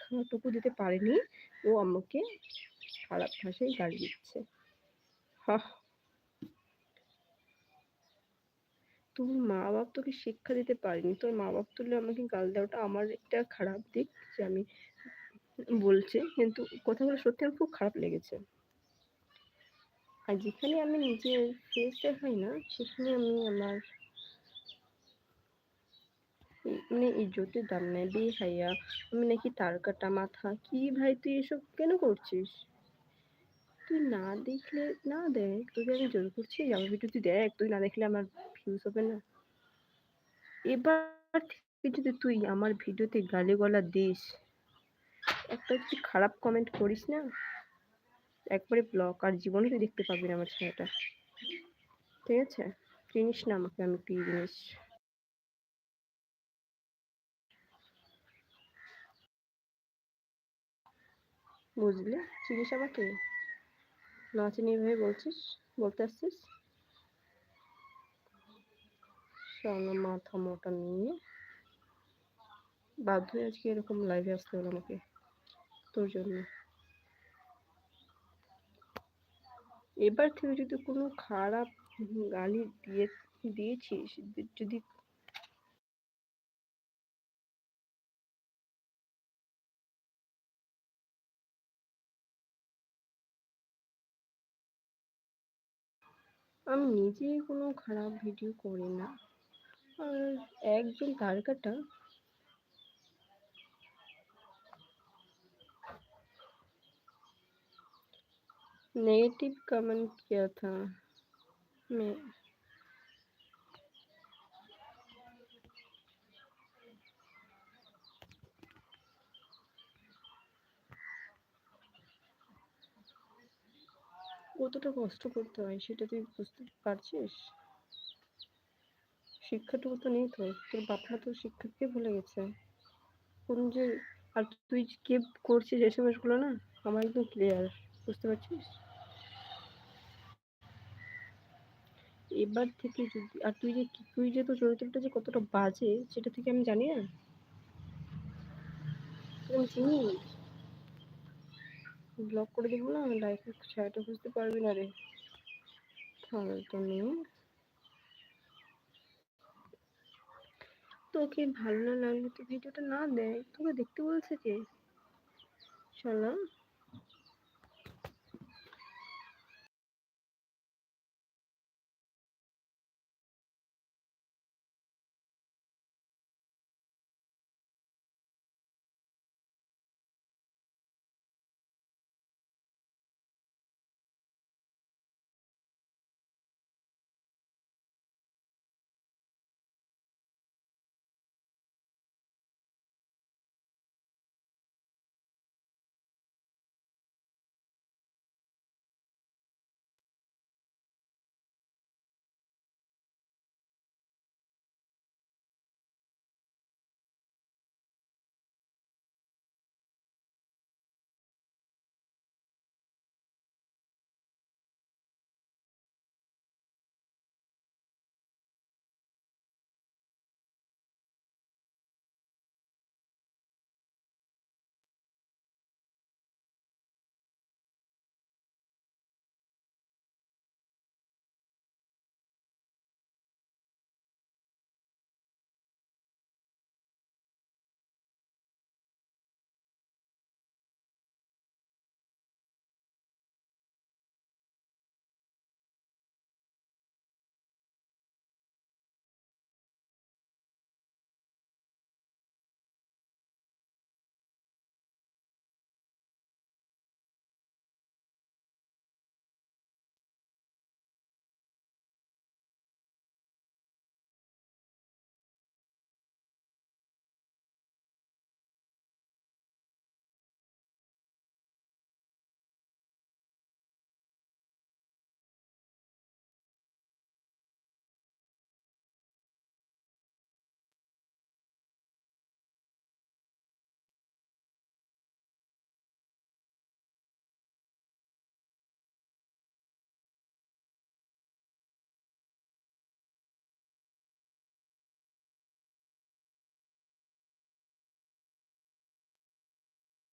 শিক্ষাটুকু দিতে পারেনি, ও আমাকে খারাপ ভাষায় গালি দিচ্ছে। হাহ! তোর মা-বাপ তোকে শিক্ষা দিতে পারেনি। তোর মা-বাপ তুলে আমাকে গাল দেওয়াটা আমার একটা খারাপ দিক যে আমি বলছি, কিন্তু কথাগুলো সত্যি আমার খুব খারাপ লেগেছে। আর যেখানে আমি নিজের ফেস দেখাই না, সেখানে আমি আমার মানে ইজ্জতের দাম নেই, বেহাইয়া, আমি নাকি তার কাটা মাথা। কি ভাই তুই এসব কেন করছিস? তুই না দেখলে না দেখ, তোকে আমি জোর করছি আমার ভিডিও তুই দেখ, তুই না দেখলে আমার ভিউজ হবে না। এবার থেকে যদি তুই আমার ভিডিওতে গালিগালাজ দিস, একটা যদি খারাপ কমেন্ট করিস না, একবারে ব্লক, আর জীবনে তুই দেখতে পাবি না আমার ছেলেটা। ঠিক আছে? চিনিস না আমাকে আমি কি জিনিস। বুঝলি? চিনিস আমাকে? না চিনি এভাবে বলছিস, বলতে আসছিস? শালা মাথা মোটা নিয়ে বাধ্য হয়ে আজকে এরকম লাইভে আসতে হলো আমাকে তোর জন্য। এবার থেকে যদি কোনো খারাপ গালি দিয়েছিস, যদি আমি নিজে কোনো খারাপ ভিডিও করি না, আর একজন তার কাটা नेगेटिव कमेंट किया था। मैं কতটা কষ্ট করতে হয় সেটা তুই বুঝতে পারছিস? শিক্ষাটুকু তো নেই তোর, তোর বাপ মা তো শিক্ষাকে ভুলে গেছে কোন যে। আর তুই কে করছিস এসএমএস গুলো না, আমার একদম ক্লিয়ার, বুঝতে পারছিস? এবার থেকে যদি আর তুই যে তোর চরিত্রটা যে কতটা বাজে সেটা থেকে আমি জানি না, আমি চিনি। ব্লক করে দিব না, লাইফের ছায়াটা বুঝতে পারবি না রে। ফালতু মেয়ে। তোকে ভালো না লাগলে তো ভিডিওটা না দেয়, তোকে দেখতে বলছে কে? শালা